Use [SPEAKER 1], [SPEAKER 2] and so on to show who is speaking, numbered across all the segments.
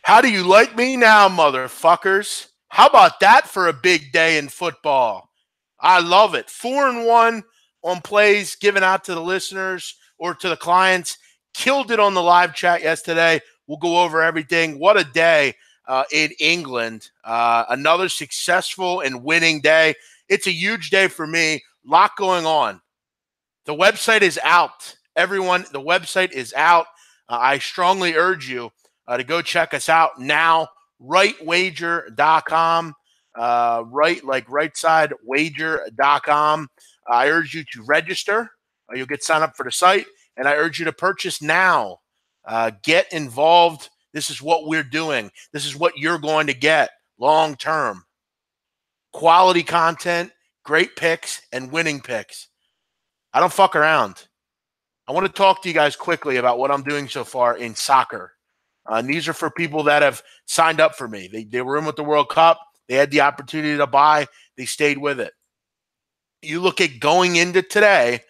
[SPEAKER 1] How do you like me now, motherfuckers? How about that for a big day in football? I love it. 4-1 on plays given out to the listeners or to the clients. Killed it on the live chat yesterday. We'll go over everything. What a day in England. Another successful and winning day. It's a huge day for me. Lot going on. The website is out. Everyone, the website is out. I strongly urge you to go check us out now. Rightwager.com. Rightsidewager.com. I urge you to register. You'll get signed up for the site, and I urge you to purchase now. Get involved. This is what we're doing. This is what you're going to get long term. Quality content, great picks, and winning picks. I don't fuck around. I want to talk to you guys quickly about what I'm doing so far in soccer. And these are for people that have signed up for me. They were in with the World Cup. They had the opportunity to buy. They stayed with it. You look at going into today,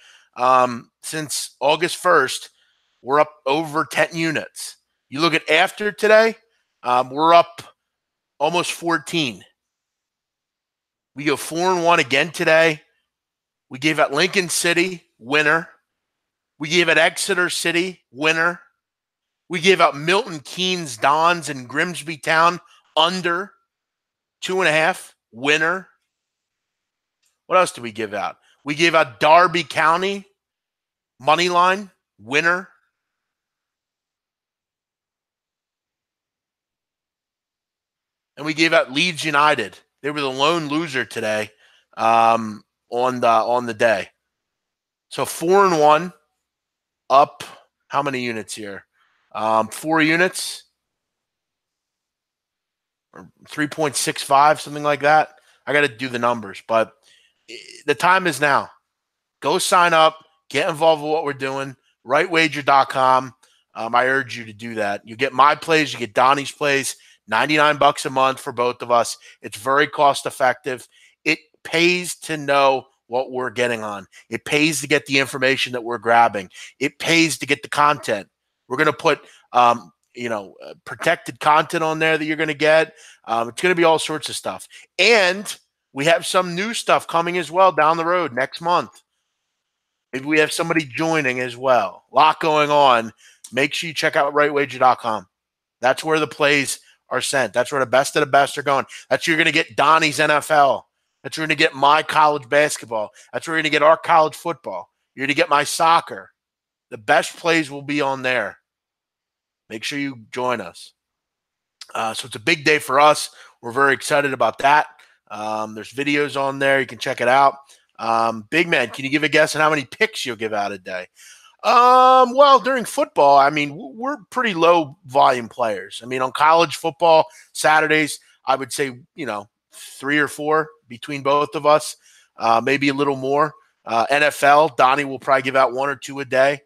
[SPEAKER 1] since August 1st, we're up over 10 units. You look at after today, we're up almost 14. We go 4-1 again today. We gave out Lincoln City, winner. We gave out Exeter City, winner. We gave out Milton Keynes, Dons, and Grimsby Town, under 2.5, winner. What else did we give out? We gave out Derby County, money line, winner. And we gave out Leeds United. They were the lone loser today on the day. So 4-1, up how many units here? 4 units, or 3.65, something like that. I got to do the numbers, but the time is now. Go sign up, get involved with what we're doing. Rightwager.com. I urge you to do that. You get my plays, you get Donnie's plays. $99 a month for both of us. It's very cost effective. It pays to know what we're getting on. It pays to get the information that we're grabbing. It pays to get the content. We're going to put, protected content on there that you're going to get. It's going to be all sorts of stuff. And we have some new stuff coming as well down the road next month. Maybe we have somebody joining as well. A lot going on. Make sure you check out rightwager.com. That's where the plays are sent. That's where the best of the best are going. That's where you're going to get Donnie's NFL. That's where you're going to get my college basketball. That's where you're going to get our college football. You're going to get my soccer. The best plays will be on there. Make sure you join us. So it's a big day for us. We're very excited about that. There's videos on there. You can check it out. Big man, can you give a guess on how many picks you'll give out a day? Well, during football, I mean, we're pretty low volume players. I mean, on college football Saturdays, I would say, 3 or 4 between both of us, maybe a little more. NFL, Donnie will probably give out 1 or 2 a day.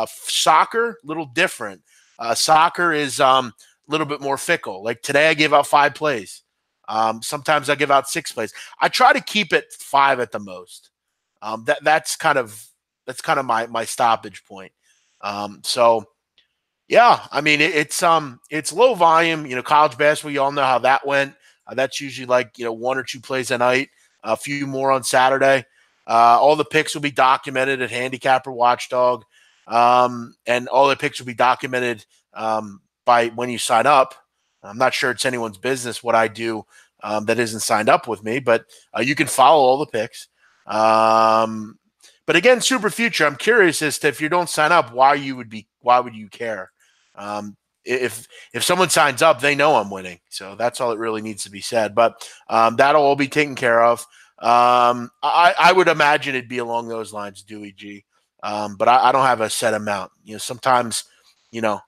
[SPEAKER 1] Soccer, a little different. Soccer is a little bit more fickle. Like today, I gave out 5 plays. Sometimes I give out 6 plays. I try to keep it 5 at the most. That's kind of my stoppage point. So yeah, I mean, it's low volume, college basketball. You all know how that went. That's usually like, 1 or 2 plays a night, a few more on Saturday. All the picks will be documented at Handicapper Watchdog. And all the picks will be documented, by when you sign up. I'm not sure it's anyone's business what I do, that isn't signed up with me, but, you can follow all the picks. But again, Super Future, I'm curious as to if you don't sign up, why would you care? If someone signs up, they know I'm winning. So that's all that really needs to be said. But that'll all be taken care of. I would imagine it'd be along those lines, Dewey G. But I don't have a set amount. Sometimes,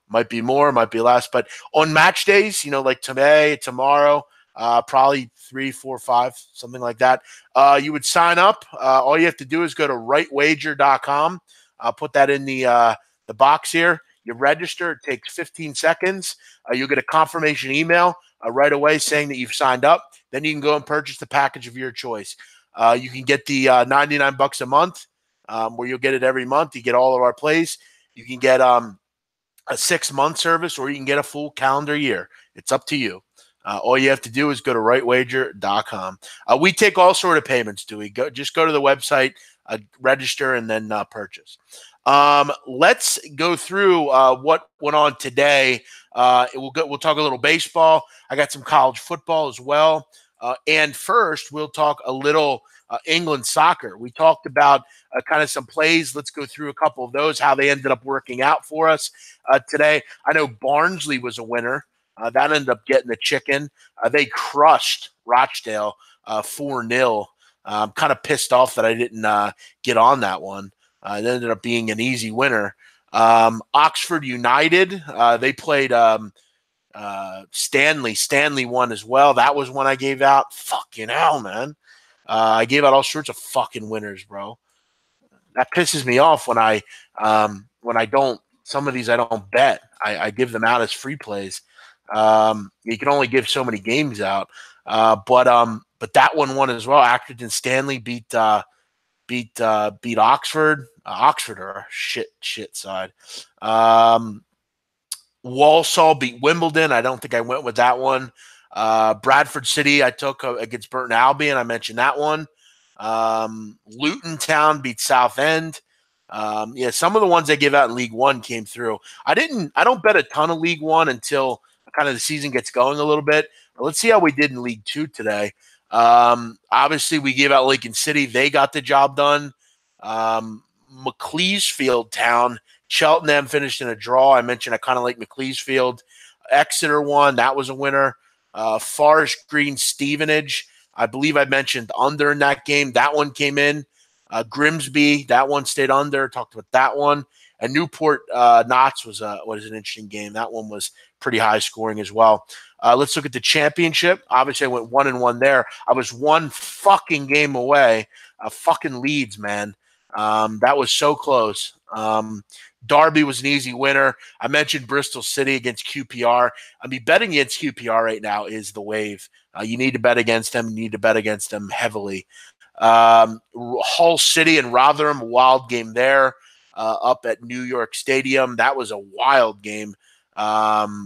[SPEAKER 1] might be more, might be less. But on match days, like today, tomorrow, probably 3, 4, 5, something like that. You would sign up. All you have to do is go to rightwager.com. I'll put that in the box here. You register. It takes 15 seconds. You'll get a confirmation email right away saying that you've signed up. Then you can go and purchase the package of your choice. You can get the $99 a month, where you'll get it every month. You get all of our plays. You can get a 6-month service, or you can get a full calendar year. It's up to you. All you have to do is go to rightwager.com. We take all sort of payments, Dewey. Just go to the website, register, and then purchase. Let's go through what went on today. We'll talk a little baseball. I got some college football as well. And first, we'll talk a little England soccer. We talked about kind of some plays. Let's go through a couple of those, how they ended up working out for us today. I know Barnsley was a winner. That ended up getting the chicken. They crushed Rochdale 4-0. I'm kind of pissed off that I didn't get on that one. It ended up being an easy winner. Oxford United, they played Stanley. Stanley won as well. That was one I gave out. Fucking hell, man. I gave out all sorts of fucking winners, bro. That pisses me off when I don't. Some of these I don't bet. I give them out as free plays. You can only give so many games out. But that one won as well. Accrington Stanley beat Oxford. Oxford are a shit side. Walsall beat Wimbledon. I don't think I went with that one. Bradford City I took against Burton Albion. I mentioned that one. Luton Town beat Southend. Some of the ones I give out in League One came through. I don't bet a ton of League One until kind of the season gets going a little bit. But let's see how we did in League Two today. Obviously, we gave out Lincoln City. They got the job done. McLeesfield Town, Cheltenham finished in a draw. I mentioned I kind of like McLeesfield. Exeter won. That was a winner. Forest Green Stevenage, I believe I mentioned under in that game. That one came in. Grimsby, that one stayed under. Talked about that one. And Newport Notts was an interesting game. That one was pretty high scoring as well. Let's look at the championship. Obviously, I went 1-1 there. I was one fucking game away. Fucking Leeds, man. That was so close. Derby was an easy winner. I mentioned Bristol City against QPR. I mean, betting against QPR right now is the wave. You need to bet against them. You need to bet against them heavily. Hull City and Rotherham, a wild game there up at New York Stadium. That was a wild game. Hull,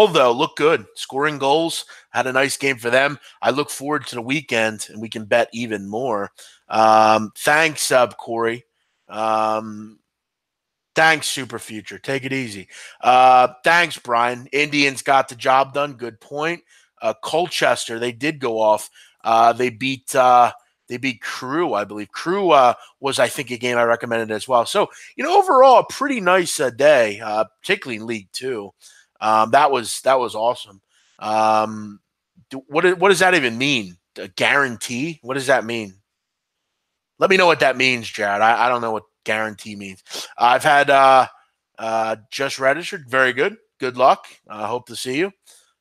[SPEAKER 1] though, looked good. Scoring goals. Had a nice game for them. I look forward to the weekend, and we can bet even more. Thanks, Corey. Thanks, Super Future. Take it easy. Thanks, Brian. Indians got the job done. Good point. Colchester, they did go off. They beat Crewe, I believe. Crewe was, I think, a game I recommended as well. So, overall, a pretty nice day, particularly in League Two. That was awesome. What does that even mean? A guarantee? What does that mean? Let me know what that means, Jared. I don't know what guarantee means. I've had just registered. Very good. Good luck. Hope to see you.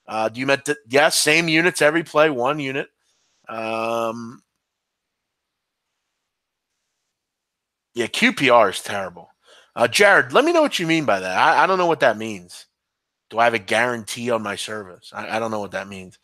[SPEAKER 1] Do you meant to? Yes, same units every play, one unit. Yeah, QPR is terrible. Jared, let me know what you mean by that. I don't know what that means. Do I have a guarantee on my service? I don't know what that means.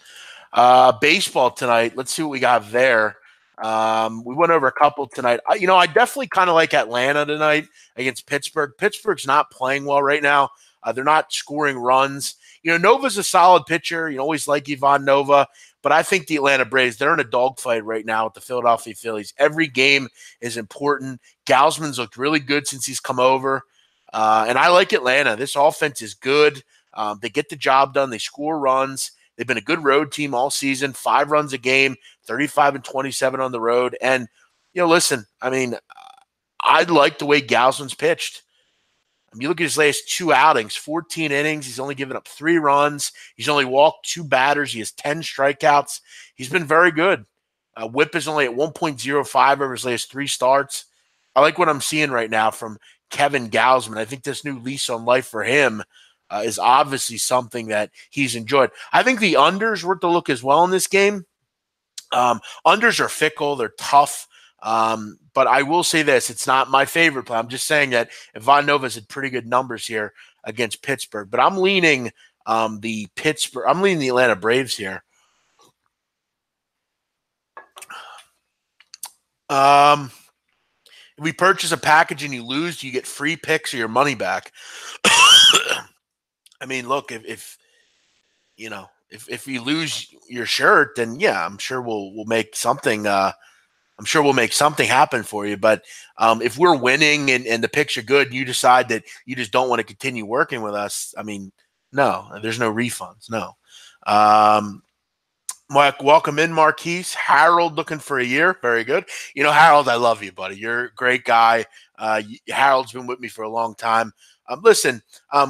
[SPEAKER 1] Baseball tonight. Let's see what we got there. We went over a couple tonight. I definitely kind of like Atlanta tonight against Pittsburgh. Pittsburgh's not playing well right now. They're not scoring runs. Nova's a solid pitcher. You always like Ivan Nova. But I think the Atlanta Braves, they're in a dogfight right now with the Philadelphia Phillies. Every game is important. Gausman's looked really good since he's come over. And I like Atlanta. This offense is good. They get the job done. They score runs. They've been a good road team all season, 5 runs a game, 35-27 on the road. And, listen, I mean, I like the way Gausman's pitched. You look at his last 2 outings, 14 innings. He's only given up 3 runs. He's only walked 2 batters. He has 10 strikeouts. He's been very good. Whip is only at 1.05 over his last 3 starts. I like what I'm seeing right now from Kevin Gausman. I think this new lease on life for him is obviously something that he's enjoyed. I think the unders were to look as well in this game. Unders are fickle. They're tough. But I will say this, it's not my favorite play. I'm just saying that Ivan Nova's had pretty good numbers here against Pittsburgh. But I'm leaning the Atlanta Braves here. If we purchase a package and you lose, do you get free picks or your money back? I mean, look, if you know, if you lose your shirt, then yeah, I'm sure we'll make something. I'm sure we'll make something happen for you. But if we're winning and the picks are good, and you decide that you just don't want to continue working with us, I mean, no, there's no refunds. No. Welcome in, Marquise. Harold looking for a year. Very good. You know, Harold, I love you, buddy. You're a great guy. Harold's been with me for a long time. Listen,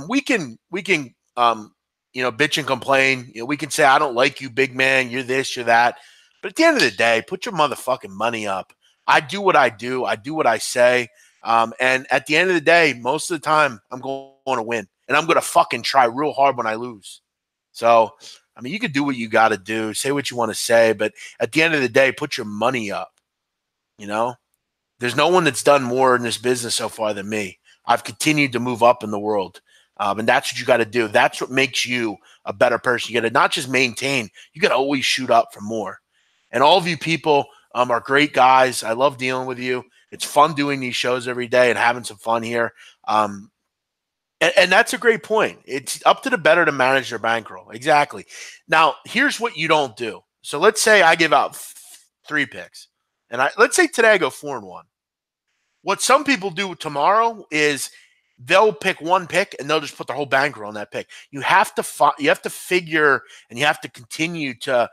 [SPEAKER 1] we can bitch and complain. You know, we can say, I don't like you, big man. You're this, you're that. But at the end of the day, put your motherfucking money up. I do what I do. I do what I say. And at the end of the day, most of the time, I'm going to win. And I'm going to fucking try real hard when I lose. So, I mean, you could do what you got to do, say what you want to say, but at the end of the day, put your money up. You know, there's no one that's done more in this business so far than me. I've continued to move up in the world, and that's what you got to do. That's what makes you a better person. You got to not just maintain, you got to always shoot up for more. And all of you people are great guys. I love dealing with you. It's fun doing these shows every day and having some fun here. And that's a great point. It's up to the better to manage their bankroll. Exactly. Now, here's what you don't do. So let's say I give out 3 picks. And let's say today I go 4-1. What some people do tomorrow is they'll pick 1 pick and they'll just put their whole bankroll on that pick. You have to figure and you have to continue to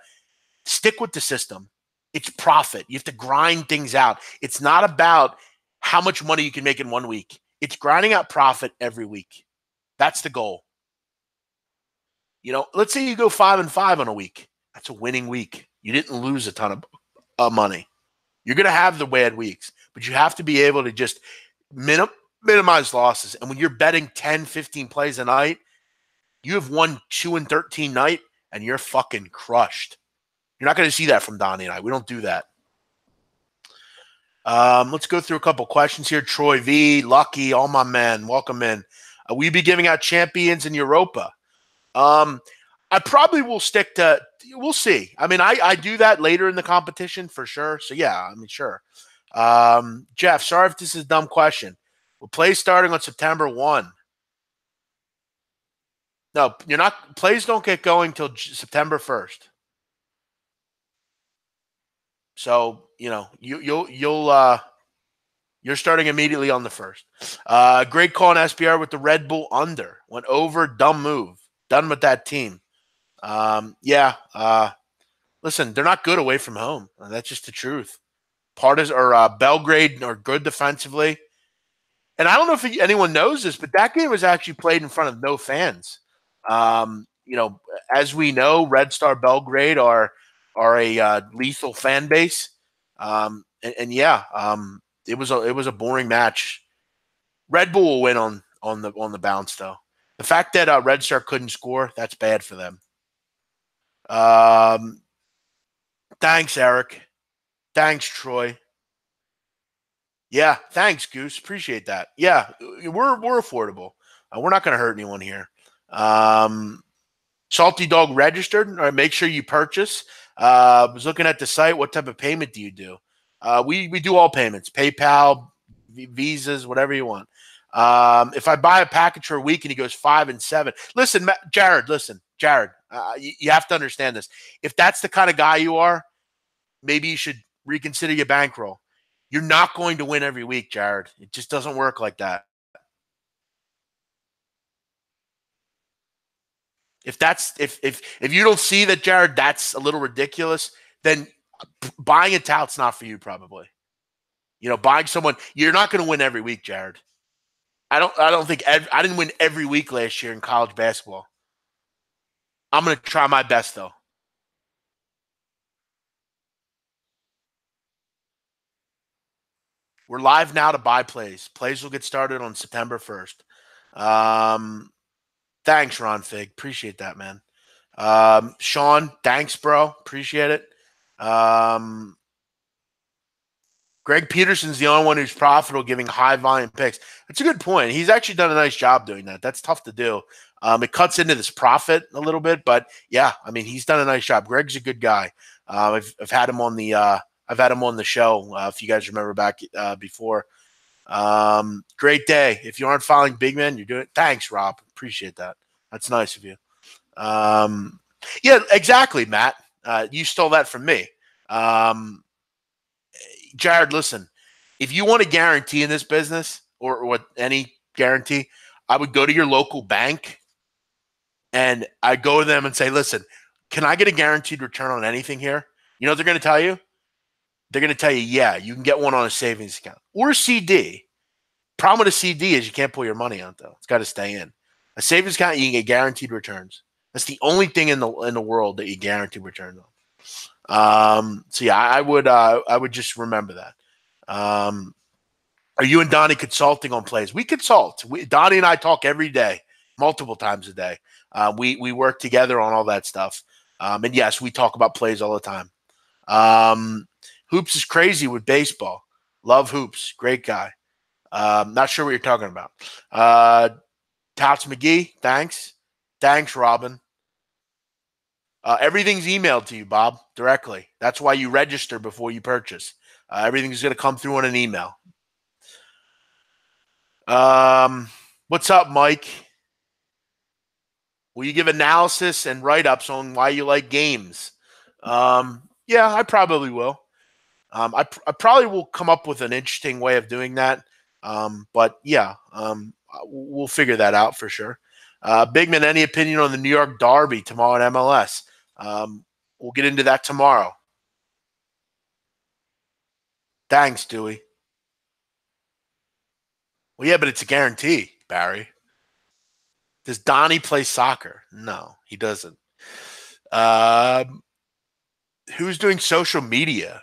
[SPEAKER 1] stick with the system. It's profit. You have to grind things out. It's not about how much money you can make in 1 week. It's grinding out profit every week. That's the goal. You know, let's say you go 5-5 on a week. That's a winning week. You didn't lose a ton of money. You're going to have the bad weeks, but you have to be able to just minimize losses. And when you're betting 10, 15 plays a night, you have won 2-13 night, and you're fucking crushed. You're not going to see that from Donnie and I. We don't do that. Let's go through a couple questions here. Troy V, Lucky, all my men, welcome in. Will you be giving out champions in Europa? I probably will stick to, we'll see. I mean, I do that later in the competition for sure. So yeah, I mean, sure. Jeff, sorry if this is a dumb question. Will plays starting on September 1? No, you're not. Plays don't get going till September 1st. So, you know, you're starting immediately on the 1st. Great call on SBR with the Red Bull under. Went over, dumb move. Done with that team. Listen, they're not good away from home. That's just the truth. Belgrade are good defensively. And I don't know if anyone knows this, but that game was actually played in front of no fans. You know, as we know, Red Star Belgrade are a lethal fan base. It was a boring match. Red Bull will win on the bounce though. The fact that Red Star couldn't score, that's bad for them. Thanks, Eric. Thanks, Troy. Yeah, thanks, Goose. Appreciate that. Yeah, we're affordable. We're not going to hurt anyone here. Salty Dog registered. All right, make sure you purchase. Was looking at the site. What type of payment do you do? We do all payments: PayPal, Visas, whatever you want. If I buy a package for a week and he goes 5 and 7, listen, Jared. You have to understand this. If that's the kind of guy you are, maybe you should reconsider your bankroll. You're not going to win every week, Jared. It just doesn't work like that. If you don't see that, Jared, that's a little ridiculous, then buying a tout's not for you, probably. You know, buying someone, you're not going to win every week, Jared. I didn't win every week last year in college basketball. I'm going to try my best, though. We're live now to buy plays. Plays will get started on September 1st. Thanks, Ron Fig. Appreciate that, man. Sean, thanks, bro. Appreciate it. Greg Peterson's the only one who's profitable giving high volume picks. That's a good point. He's actually done a nice job doing that. That's tough to do. It cuts into this profit a little bit, but yeah, I mean, he's done a nice job. Greg's a good guy. I've had him on the show. If you guys remember back before, Great day. If you aren't following Big Man, you're doing it. Thanks, Rob. Appreciate that. That's nice of you. Yeah, exactly, Matt. You stole that from me. Um, Jared, listen, if you want a guarantee in this business or what any guarantee, I would go to your local bank and I go to them and say, listen, can I get a guaranteed return on anything here? You know what they're going to tell you? They're going to tell you, yeah, you can get one on a savings account or a CD. Problem with a CD is you can't pull your money out though. It's got to stay in. A savings account, you can get guaranteed returns. That's the only thing in the world that you guarantee returns on. So yeah, I would just remember that. Are you and Donnie consulting on plays? We consult. Donnie and I talk every day, multiple times a day. We work together on all that stuff. And yes, we talk about plays all the time. Hoops is crazy with baseball. Love Hoops. Great guy. Not sure what you're talking about. Tots McGee, thanks. Thanks, Robin. Everything's emailed to you, Bob, directly. That's why you register before you purchase. Everything's going to come through on an email. What's up, Mike? Will you give analysis and write-ups on why you like games? Yeah, I probably will. I probably will come up with an interesting way of doing that. But yeah, we'll figure that out for sure. Bigman, any opinion on the New York Derby tomorrow at MLS? We'll get into that tomorrow. Thanks, Dewey. Well, yeah, but it's a guarantee, Barry. Does Donnie play soccer? No, he doesn't. Who's doing social media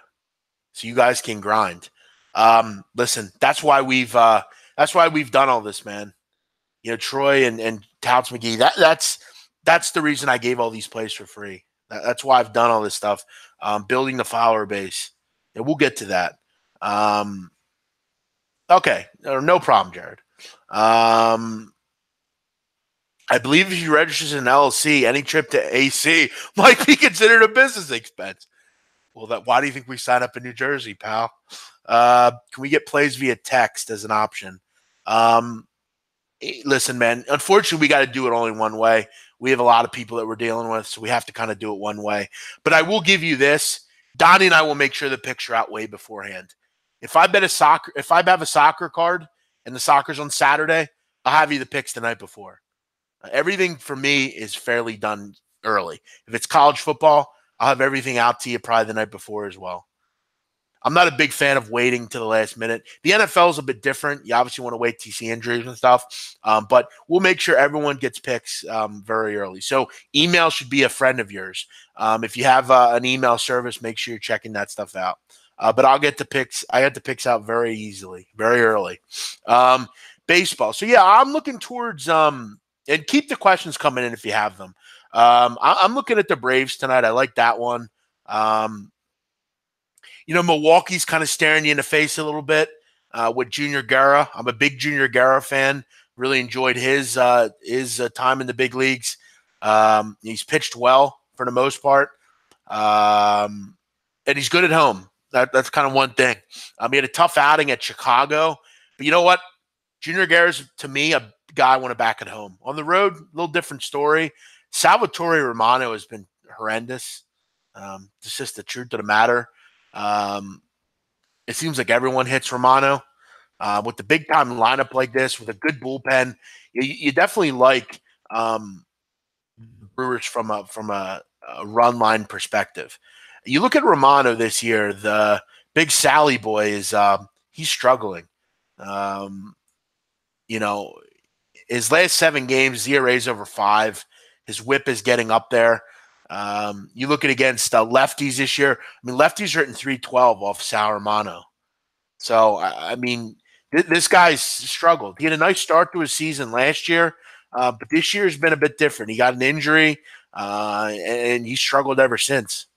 [SPEAKER 1] so you guys can grind? Listen, that's why we've done all this, man. You know, Troy and Touts McGee. That's the reason I gave all these plays for free. That's why I've done all this stuff. Building the follower base. And we'll get to that. Okay, no problem, Jared. I believe if you register as an LLC, any trip to AC might be considered a business expense. Well, why do you think we sign up in New Jersey, pal? Can we get plays via text as an option? Listen, man, unfortunately, we got to do it only one way. We have a lot of people that we're dealing with, so we have to kind of do it one way. But I will give you this. Donnie and I will make sure the picks are out way beforehand. If I have a soccer card and the soccer's on Saturday, I'll have you the picks the night before. Everything for me is fairly done early. If it's college football, I'll have everything out to you probably the night before as well. I'm not a big fan of waiting to the last minute. The NFL is a bit different. You obviously want to wait to see injuries and stuff, but we'll make sure everyone gets picks very early. So email should be a friend of yours. If you have an email service, make sure you're checking that stuff out. But I'll get the picks. I get the picks out very easily, very early. Baseball. So yeah, I'm looking towards and keep the questions coming in if you have them. I'm looking at the Braves tonight. I like that one. You know, Milwaukee's kind of staring you in the face a little bit with Junior Guerra. I'm a big Junior Guerra fan. Really enjoyed his time in the big leagues. He's pitched well for the most part, and he's good at home. That's kind of one thing. He had a tough outing at Chicago, but you know what? Junior Guerra's, to me, a guy I want to back at home. On the road, a little different story. Salvatore Romano has been horrendous. It's just the truth of the matter. It seems like everyone hits Romano. With the big time lineup like this, with a good bullpen, you definitely like Brewers from a run line perspective. You look at Romano this year, the big Sally boy is he's struggling. You know, his last 7 games, ERA's over 5. His whip is getting up there. You look at against lefties this year. I mean, lefties are hitting 312 off Sal Romano. So, I mean, this guy's struggled. He had a nice start to his season last year, but this year has been a bit different. He got an injury, and he struggled ever since.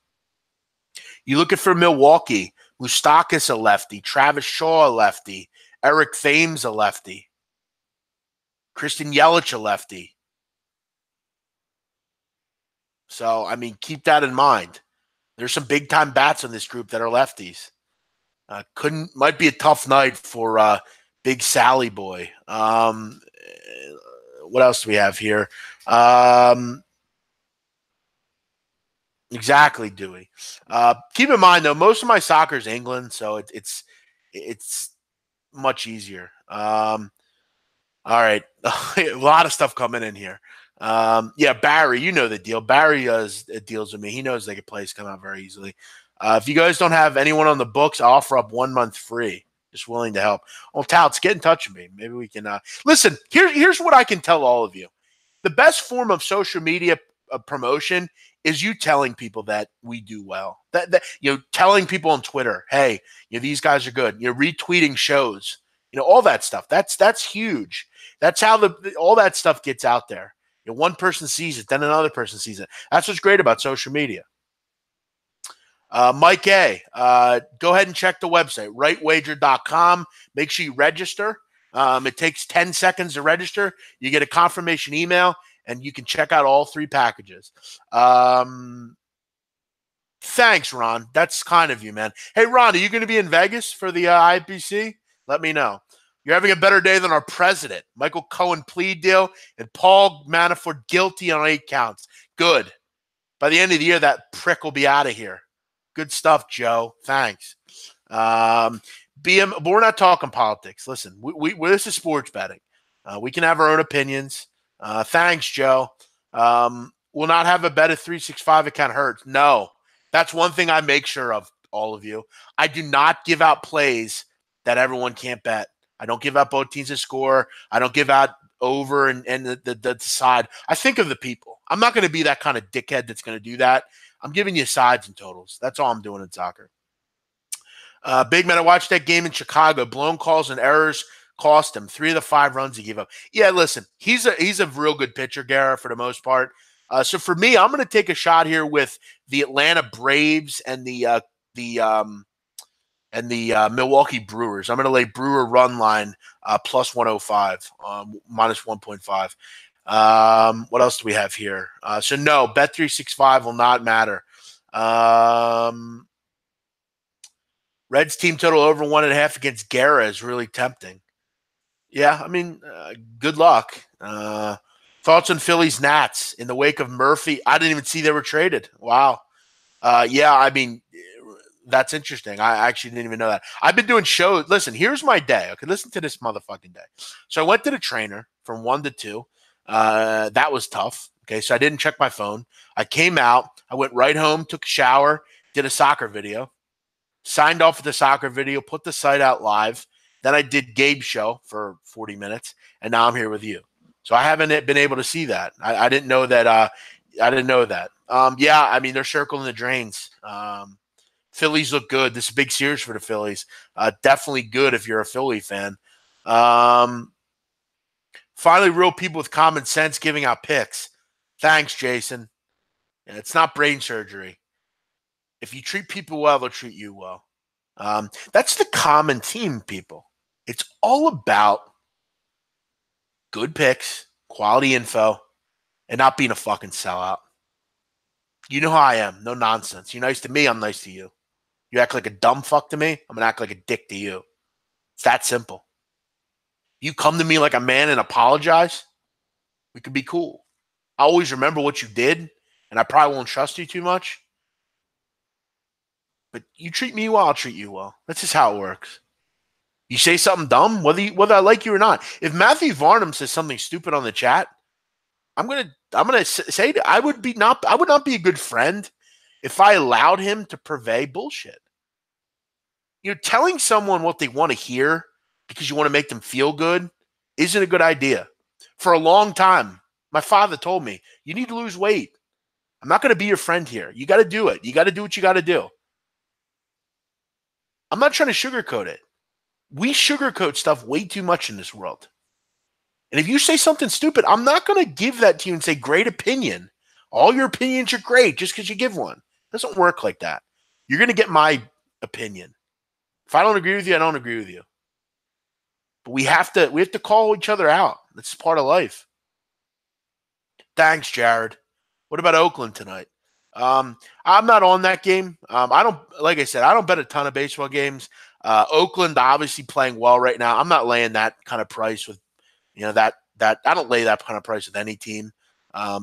[SPEAKER 1] You look at for Milwaukee, Moustakas a lefty, Travis Shaw a lefty, Eric Thames a lefty, Christian Yelich a lefty. So, I mean, keep that in mind. There's some big-time bats in this group that are lefties. Might be a tough night for Big Sally boy. What else do we have here? Exactly, Dewey. Keep in mind though, most of my soccer is England, so it's much easier. All right, a lot of stuff coming in here. Yeah, Barry, you know the deal. Barry deals with me. He knows they can plays come out very easily. If you guys don't have anyone on the books, I offer up 1 month free. Just willing to help. Well, Touts, get in touch with me. Maybe we can. Listen, here's what I can tell all of you. The best form of social media promotion is you telling people that we do well. That telling people on Twitter, hey, these guys are good. Retweeting shows. All that stuff. That's huge. That's how all that stuff gets out there. One person sees it, then another person sees it. That's what's great about social media. Mike A., go ahead and check the website, rightwager.com. Make sure you register. It takes 10 seconds to register. You get a confirmation email, and you can check out all 3 packages. Thanks, Ron. That's kind of you, man. Hey, Ron, are you going to be in Vegas for the IPC? Let me know. You're having a better day than our president. Michael Cohen plea deal and Paul Manafort guilty on 8 counts. Good. By the end of the year, that prick will be out of here. Good stuff, Joe. Thanks. But we're not talking politics. Listen, this is sports betting. We can have our own opinions. Thanks, Joe. We'll not have a bet at 365 account hurts. No. That's one thing I make sure of, all of you. I do not give out plays that everyone can't bet. I don't give out both teams to score. I don't give out over and the side. I think of the people. I'm not going to be that kind of dickhead that's going to do that. I'm giving you sides and totals. That's all I'm doing in soccer. Big man, I watched that game in Chicago. Blown calls and errors cost him 3 of the 5 runs he gave up. Yeah, listen, he's a real good pitcher, Gara, for the most part. So for me, I'm going to take a shot here with the Atlanta Braves and the Milwaukee Brewers. I'm going to lay Brewer run line plus 105, minus 1.5. What else do we have here? So no, Bet365 will not matter. Reds team total over 1.5 against Gara is really tempting. Yeah, I mean, good luck. Thoughts on Phillies Nats in the wake of Murphy? I didn't even see they were traded. Wow. Yeah, I mean, that's interesting. I actually didn't even know that. I've been doing shows. Listen, here's my day. Okay, listen to this motherfucking day. So I went to the trainer from 1 to 2. That was tough. Okay, so I didn't check my phone. I came out. I went right home, took a shower, did a soccer video, signed off with the soccer video, put the site out live. Then I did Gabe's show for 40 minutes, and now I'm here with you. So I haven't been able to see that. I didn't know that. I didn't know that. Yeah, I mean, they're circling the drains. Phillies look good. This is a big series for the Phillies. Definitely good if you're a Philly fan. Finally, real people with common sense giving out picks. Thanks, Jason. Yeah, it's not brain surgery. If you treat people well, they'll treat you well. That's the common theme, people. It's all about good picks, quality info, and not being a fucking sellout. You know how I am. No nonsense. You're nice to me, I'm nice to you. You act like a dumb fuck to me, I'm going to act like a dick to you. It's that simple. You come to me like a man and apologize, we could be cool. I always remember what you did, and I probably won't trust you too much. But you treat me well, I'll treat you well. That's just how it works. You say something dumb, whether I like you or not. If Matthew Varnum says something stupid on the chat, I'm gonna say that I would not be a good friend if I allowed him to purvey bullshit. Telling someone what they want to hear because you want to make them feel good isn't a good idea. For a long time, my father told me, you need to lose weight. I'm not going to be your friend here. You got to do it. You got to do what you got to do. I'm not trying to sugarcoat it. We sugarcoat stuff way too much in this world. And if you say something stupid, I'm not going to give that to you and say, great opinion. All your opinions are great just because you give one. It doesn't work like that. You're going to get my opinion. If I don't agree with you, I don't agree with you. But we have to call each other out. That's part of life. Thanks, Jared. What about Oakland tonight? I'm not on that game. Like I said, I don't bet a ton of baseball games. Oakland obviously playing well right now. I'm not laying that kind of price with, that I don't lay that kind of price with any team.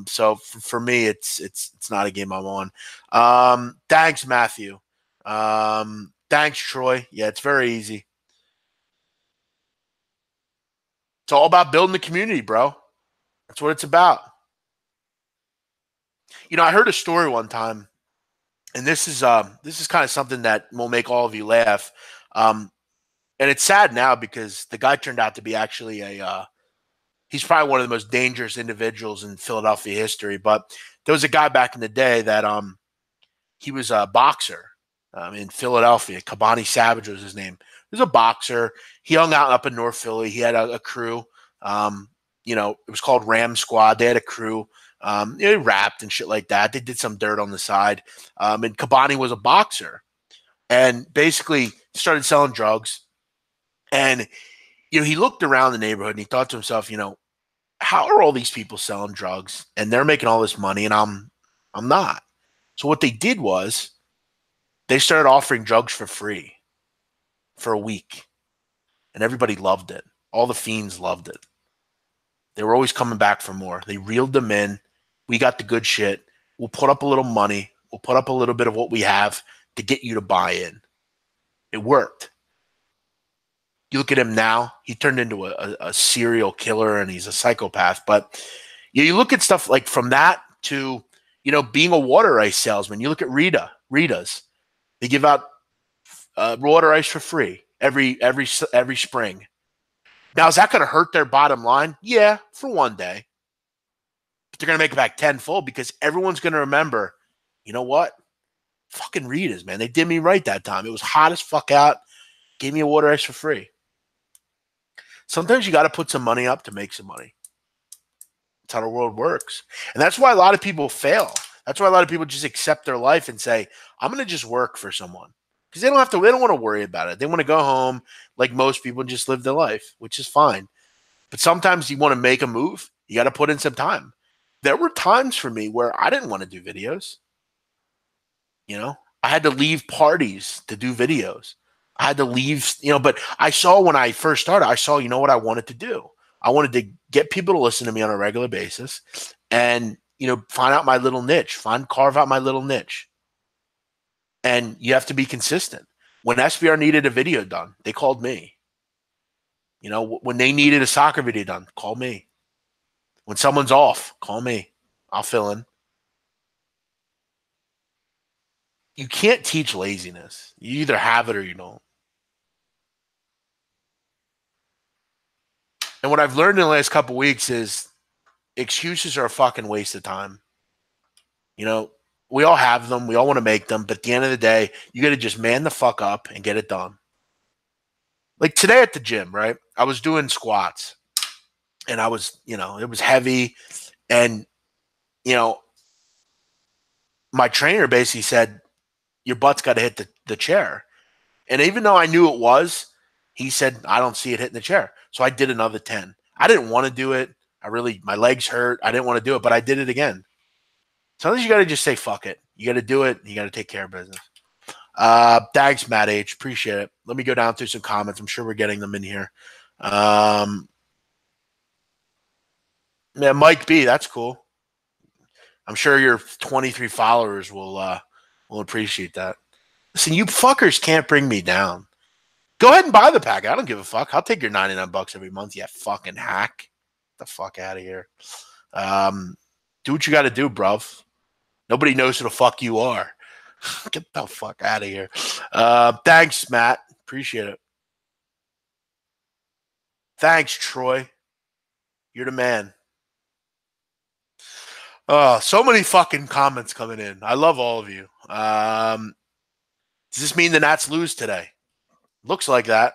[SPEAKER 1] So for me, it's not a game I'm on. Thanks, Matthew. Thanks, Troy. Yeah, it's very easy. It's all about building the community, bro. That's what it's about. I heard a story one time, and this is kind of something that will make all of you laugh. And it's sad now because the guy turned out to be actually he's probably one of the most dangerous individuals in Philadelphia history. But there was a guy back in the day that he was a boxer in Philadelphia. Kabani Savage was his name. He was a boxer. He hung out up in North Philly. He had a crew. It was called Ram Squad. They had a crew. They rapped and shit like that. They did some dirt on the side. And Kabani was a boxer and basically started selling drugs. And he looked around the neighborhood and he thought to himself, how are all these people selling drugs and they're making all this money and I'm not? So what they did was they started offering drugs for free for a week, and everybody loved it. All the fiends loved it. They were always coming back for more. They reeled them in. We got the good shit. We'll put up a little money. We'll put up a little bit of what we have to get you to buy in. It worked. You look at him now, he turned into a serial killer and he's a psychopath. But you look at stuff like from that to, being a water ice salesman. You look at Rita's. They give out water ice for free every spring. Now, is that going to hurt their bottom line? Yeah, for one day. But they're going to make it back tenfold because everyone's going to remember, you know what? Fucking Rita's, man. They did me right that time. It was hot as fuck out. Gave me a water ice for free. Sometimes you got to put some money up to make some money. That's how the world works. And that's why a lot of people fail. That's why a lot of people just accept their life and say, I'm going to just work for someone. Because they don't want to worry about it. They want to go home like most people and just live their life, which is fine. But sometimes you want to make a move. You got to put in some time. There were times for me where I didn't want to do videos. I had to leave parties to do videos. I had to leave, but I saw when I first started, what I wanted to do. I wanted to get people to listen to me on a regular basis and, find out my little niche, carve out my little niche. And you have to be consistent. When SBR needed a video done, they called me. When they needed a soccer video done, call me. When someone's off, call me. I'll fill in. You can't teach laziness. You either have it or you don't. And what I've learned in the last couple of weeks is excuses are a fucking waste of time. We all have them. We all want to make them. But at the end of the day, you got to just man the fuck up and get it done. Like today at the gym, right? I was doing squats and I was, it was heavy. And, my trainer basically said, your butt's got to hit the chair. And even though I knew it was, he said, I don't see it hitting the chair. So I did another 10. I didn't want to do it. My legs hurt. I didn't want to do it, but I did it again. Sometimes you got to just say, fuck it. You got to do it. You got to take care of business. Thanks, Matt H. Appreciate it. Let me go down through some comments. I'm sure we're getting them in here. Yeah, Mike B, that's cool. I'm sure your 23 followers will appreciate that. Listen, you fuckers can't bring me down. Go ahead and buy the pack. I don't give a fuck. I'll take your $99 every month, you fucking hack. Get the fuck out of here. Do what you got to do, bruv. Nobody knows who the fuck you are. Get the fuck out of here. Thanks, Matt. Appreciate it. Thanks, Troy. You're the man. Oh, so many fucking comments coming in. I love all of you. Does this mean the Nats lose today? Looks like that.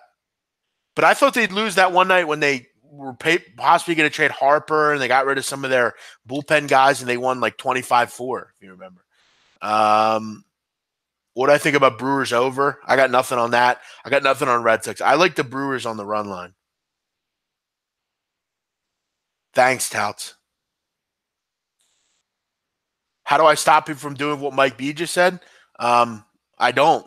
[SPEAKER 1] But I thought they'd lose that one night when they were possibly going to trade Harper and they got rid of some of their bullpen guys and they won like 25-4, if you remember. What do I think about Brewers over? I got nothing on that. I got nothing on Red Sox. I like the Brewers on the run line. Thanks, Touts. How do I stop him from doing what Mike B just said? I don't.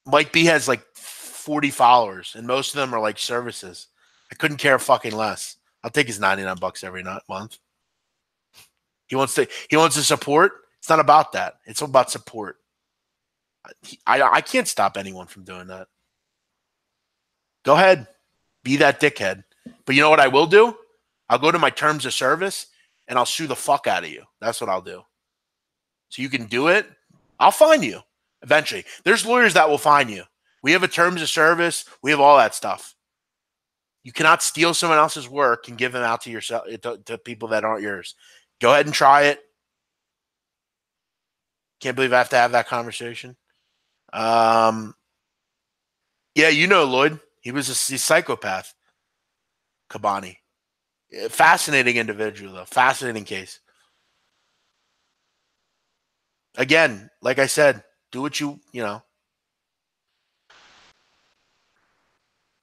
[SPEAKER 1] Mike B has like 40 followers, and most of them are like services. I couldn't care fucking less. I'll take his $99 every month. He wants to support. It's not about that. It's about support. I can't stop anyone from doing that. Go ahead, be that dickhead. But you know what I will do? I'll go to my terms of service and I'll sue the fuck out of you. That's what I'll do. So you can do it. I'll fine you eventually. There's lawyers that will fine you. We have a terms of service. We have all that stuff. You cannot steal someone else's work and give them out to yourself to people that aren't yours. Go ahead and try it. Can't believe I have to have that conversation. Yeah, you know Lloyd. He was a psychopath. Kabani. Fascinating individual, though. Fascinating case. Again, like I said, do what you know.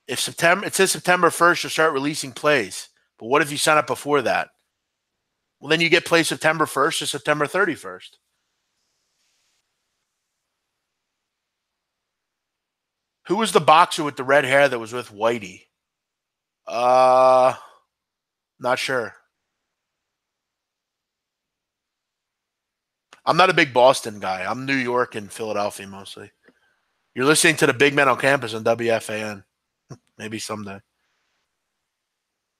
[SPEAKER 1] If it says September 1st, you'll start releasing plays. But what if you sign up before that? Well, then you get plays September 1st to September 31st. Who was the boxer with the red hair that was with Whitey? Not sure. I'm not a big Boston guy. I'm New York and Philadelphia mostly. You're listening to the Big Men on Campus on WFAN. Maybe someday.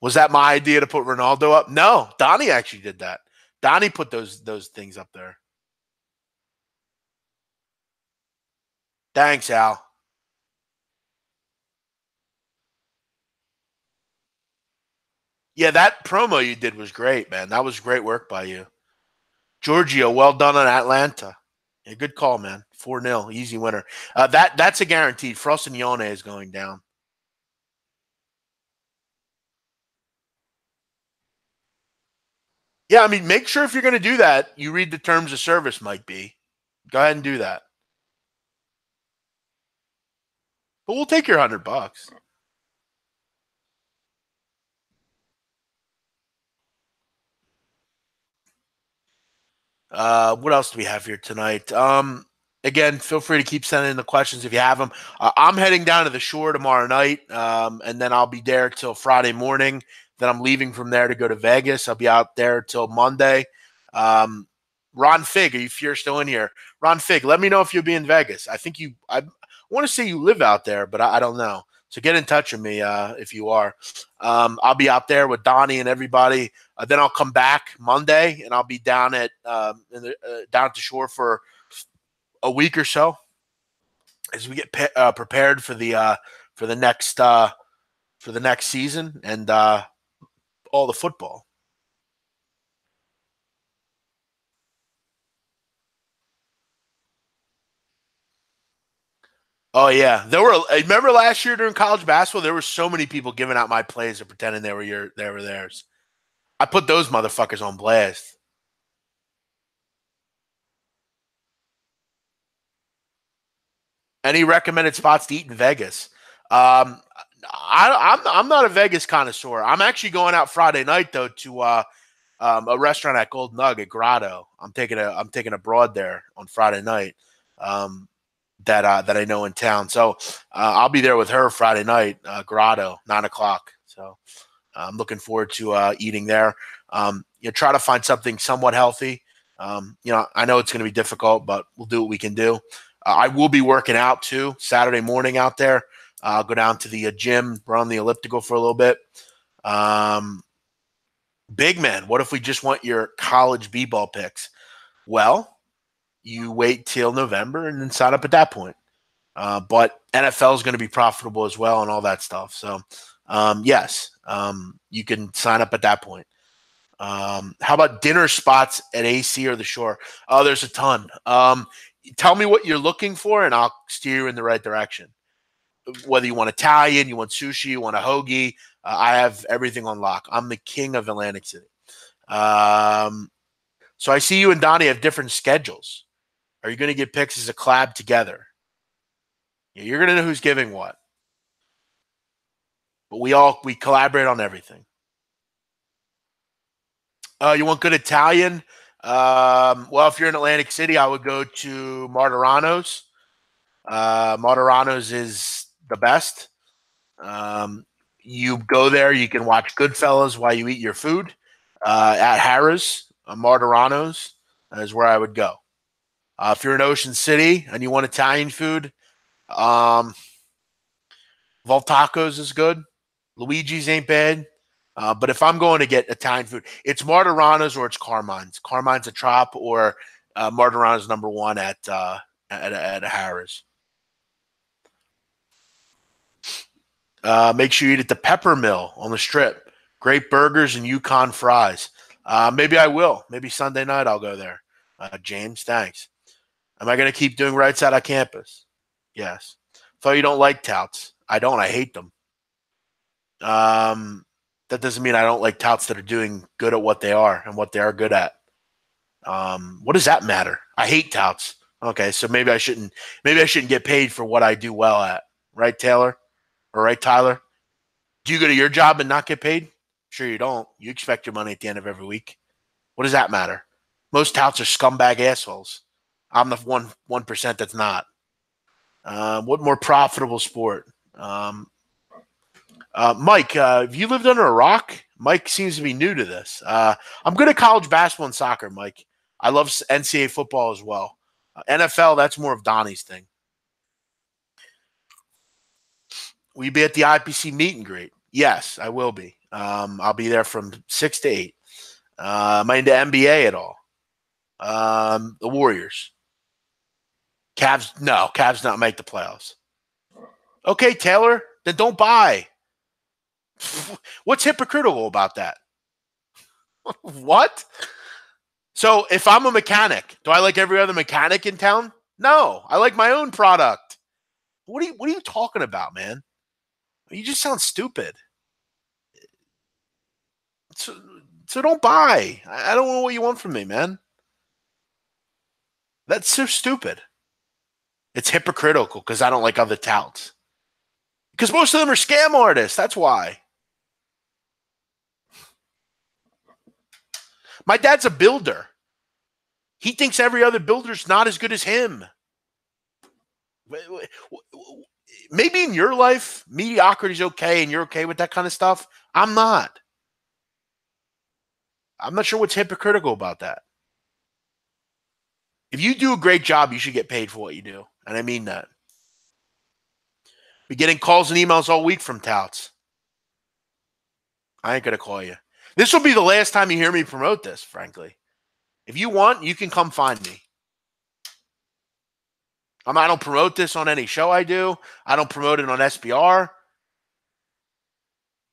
[SPEAKER 1] Was that my idea to put Ronaldo up? No, Donnie actually did that. Donnie put those things up there. Thanks, Al. Yeah, that promo you did was great, man. That was great work by you. Giorgio, well done on Atlanta. Yeah, good call, man. 4-0, easy winner. That's a guarantee. Frosinone is going down. Yeah, I mean, make sure if you're going to do that, you read the terms of service, Mike B. Go ahead and do that. But we'll take your $100. What else do we have here tonight? Again, feel free to keep sending in the questions if you have them. I'm heading down to the shore tomorrow night, and then I'll be there till Friday morning. Then I'm leaving from there to go to Vegas. I'll be out there till Monday. Ron Fig, if you're still in here, Ron Fig, let me know if you'll be in Vegas. I want to say you live out there, but I don't know. So get in touch with me if you are. I'll be out there with Donnie and everybody. Then I'll come back Monday, and I'll be down at down at the shore for a week or so as we get prepared for the next season and all the football. Oh yeah, there were. Remember last year during college basketball, there were so many people giving out my plays and pretending they were theirs. I put those motherfuckers on blast. Any recommended spots to eat in Vegas? I'm not a Vegas connoisseur. I'm actually going out Friday night though to a restaurant at Gold Nugget Grotto. I'm taking a broad there on Friday night. That I know in town. So I'll be there with her Friday night, Grotto, 9 o'clock. So I'm looking forward to eating there. Try to find something somewhat healthy. I know it's going to be difficult, but we'll do what we can do. I will be working out too Saturday morning out there. I'll go down to the gym, run the elliptical for a little bit. Big man, what if we just want your college b-ball picks? Well, you wait till November and then sign up at that point. But NFL is going to be profitable as well and all that stuff. So, yes, you can sign up at that point. How about dinner spots at AC or the Shore? Oh, there's a ton. Tell me what you're looking for, and I'll steer you in the right direction. Whether you want Italian, you want sushi, you want a hoagie, I have everything on lock. I'm the king of Atlantic City. So I see you and Donnie have different schedules. Are you going to get picks as a collab together? Yeah, you're going to know who's giving what. But we collaborate on everything. You want good Italian? Well, if you're in Atlantic City, I would go to Martirano's. Martorano's is the best. You go there, you can watch Goodfellas while you eat your food. At Harrah's, Martorano's is where I would go. If you're in Ocean City and you want Italian food, Voltaco's is good. Luigi's ain't bad. But if I'm going to get Italian food, it's Martorano's or it's Carmine's. Carmine's a Trop, or Martorano's number one at Harrah's. Make sure you eat at the Pepper Mill on the Strip. Great burgers and Yukon fries. Maybe I will. Maybe Sunday night I'll go there. James, thanks. Am I going to keep doing right side of campus? Yes. Thought you don't like touts. I don't. I hate them. That doesn't mean I don't like touts that are doing good at what they are and what they are good at. What does that matter? I hate touts. Okay, so maybe I shouldn't get paid for what I do well at. Right, Taylor? Or right, Tyler? Do you go to your job and not get paid? Sure you don't. You expect your money at the end of every week. What does that matter? Most touts are scumbag assholes. I'm the 1% that's not. What more profitable sport? Mike, have you lived under a rock? Mike seems to be new to this. I'm good at college basketball and soccer, Mike. I love NCAA football as well. NFL, that's more of Donnie's thing. Will you be at the IPC meet and greet? Yes, I will be. I'll be there from 6 to 8. Am I into NBA at all? The Warriors. Cavs, no. Cavs not make the playoffs. Okay, Taylor, then don't buy. What's hypocritical about that? What? So if I'm a mechanic, do I like every other mechanic in town? No, I like my own product. What are you talking about, man? You just sound stupid. So don't buy. I don't know what you want from me, man. That's so stupid. It's hypocritical because I don't like other touts. Because most of them are scam artists. That's why. My dad's a builder. He thinks every other builder's not as good as him. Maybe in your life, mediocrity's okay and you're okay with that kind of stuff. I'm not. I'm not sure what's hypocritical about that. If you do a great job, you should get paid for what you do. And I mean that. We're getting calls and emails all week from touts. I ain't going to call you. This will be the last time you hear me promote this, frankly. If you want, you can come find me. I don't promote this on any show I do. I don't promote it on SBR.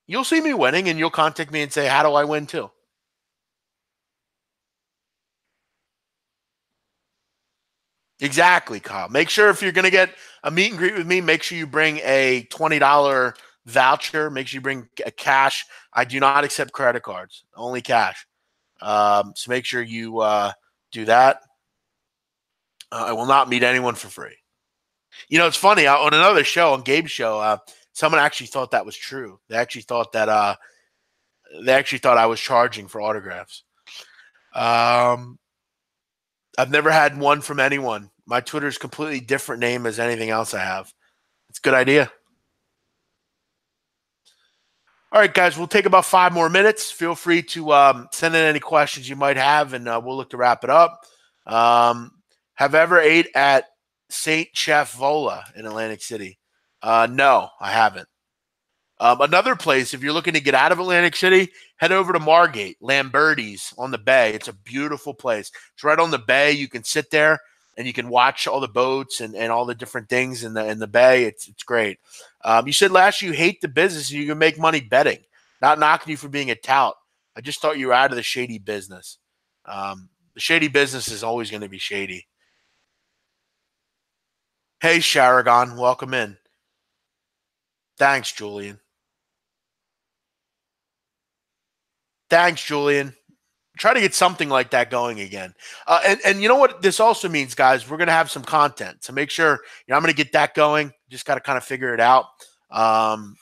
[SPEAKER 1] You'll see me winning, and you'll contact me and say, how do I win too? Exactly, Kyle. Make sure if you're going to get a meet and greet with me, make sure you bring a $20 voucher. Make sure you bring a cash. I do not accept credit cards, only cash. So make sure you do that. I will not meet anyone for free. You know, it's funny. On another show, on Gabe's show, someone actually thought that was true. They actually thought that I was charging for autographs. I've never had one from anyone. My Twitter is completely different name as anything else I have. It's a good idea. All right, guys, we'll take about 5 more minutes. Feel free to send in any questions you might have, and we'll look to wrap it up. Have ever ate at St. Chef Vola in Atlantic City? No, I haven't. Another place, if you're looking to get out of Atlantic City, head over to Margate, Lamberti's on the bay. It's a beautiful place. It's right on the bay. You can sit there and you can watch all the boats and all the different things in the bay. It's great. You said last year you hate the business and you can make money betting. Not knocking you for being a tout. I just thought you were out of the shady business. The shady business is always going to be shady. Hey, Sharagon, welcome in. Thanks, Julian. Thanks, Julian. Try to get something like that going again. And you know what this also means, guys? We're going to have some content. So make sure, I'm going to get that going. Just got to kind of figure it out and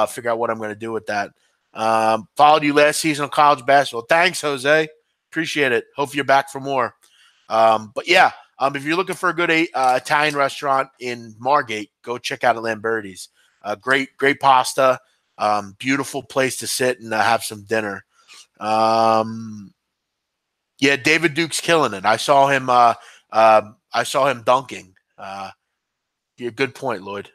[SPEAKER 1] figure out what I'm going to do with that. Followed you last season on college basketball. Thanks, Jose. Appreciate it. Hope you're back for more. But yeah, If you're looking for a good Italian restaurant in Margate, go check out Lamberti's. Great pasta. Beautiful place to sit and have some dinner. Yeah, David Duke's killing it. I saw him. I saw him dunking. Yeah, good point, Lloyd.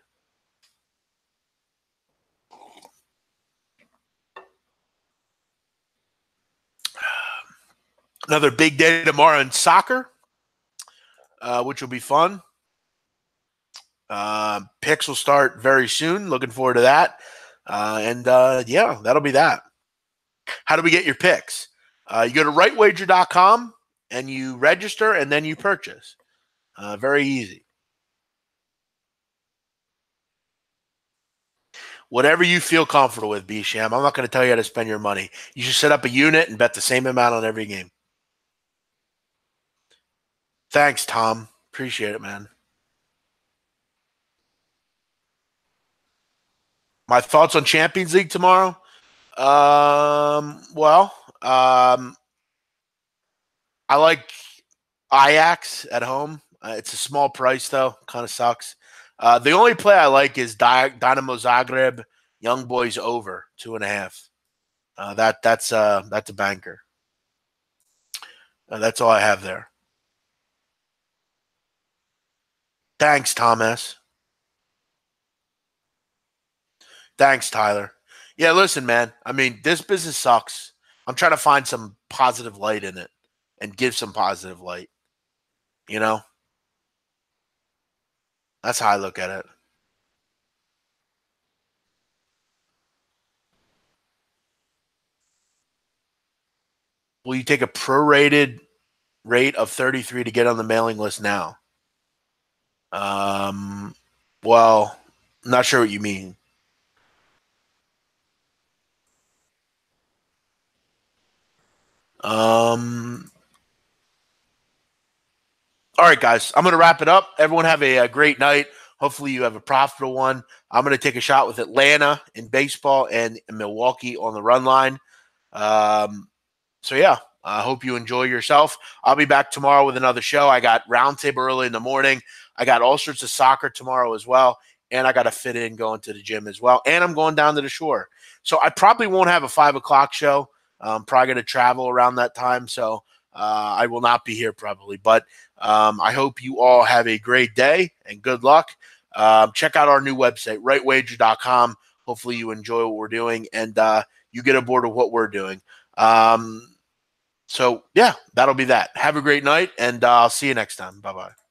[SPEAKER 1] Another big day tomorrow in soccer, which will be fun. Picks will start very soon. Looking forward to that. Yeah, that'll be that. How do we get your picks? You go to rightwager.com and you register and then you purchase. Very easy. Whatever you feel comfortable with, B-Sham. I'm not going to tell you how to spend your money. You should set up a unit and bet the same amount on every game. Thanks, Tom. Appreciate it, man. My thoughts on Champions League tomorrow? Well, I like Ajax at home. It's a small price, though. Kind of sucks. The only play I like is Dynamo Zagreb, Young Boys over 2.5. That's a banker. That's all I have there. Thanks, Thomas. Thanks, Tyler. Yeah, listen, man. I mean, this business sucks. I'm trying to find some positive light in it and give some positive light. You know, that's how I look at it. Will you take a prorated rate of 33 to get on the mailing list now? Well, not sure what you mean. All right, guys, I'm going to wrap it up. Everyone have a great night. Hopefully you have a profitable one. I'm going to take a shot with Atlanta in baseball and Milwaukee on the run line. So, yeah, I hope you enjoy yourself. I'll be back tomorrow with another show. I got roundtable early in the morning. I got all sorts of soccer tomorrow as well. And I got to fit in going to the gym as well. And I'm going down to the shore. So I probably won't have a 5 o'clock show. I'm probably going to travel around that time. So I will not be here probably. But I hope you all have a great day and good luck. Check out our new website, rightwager.com. Hopefully you enjoy what we're doing and you get aboard with what we're doing. So, yeah, that'll be that. Have a great night, and I'll see you next time. Bye-bye.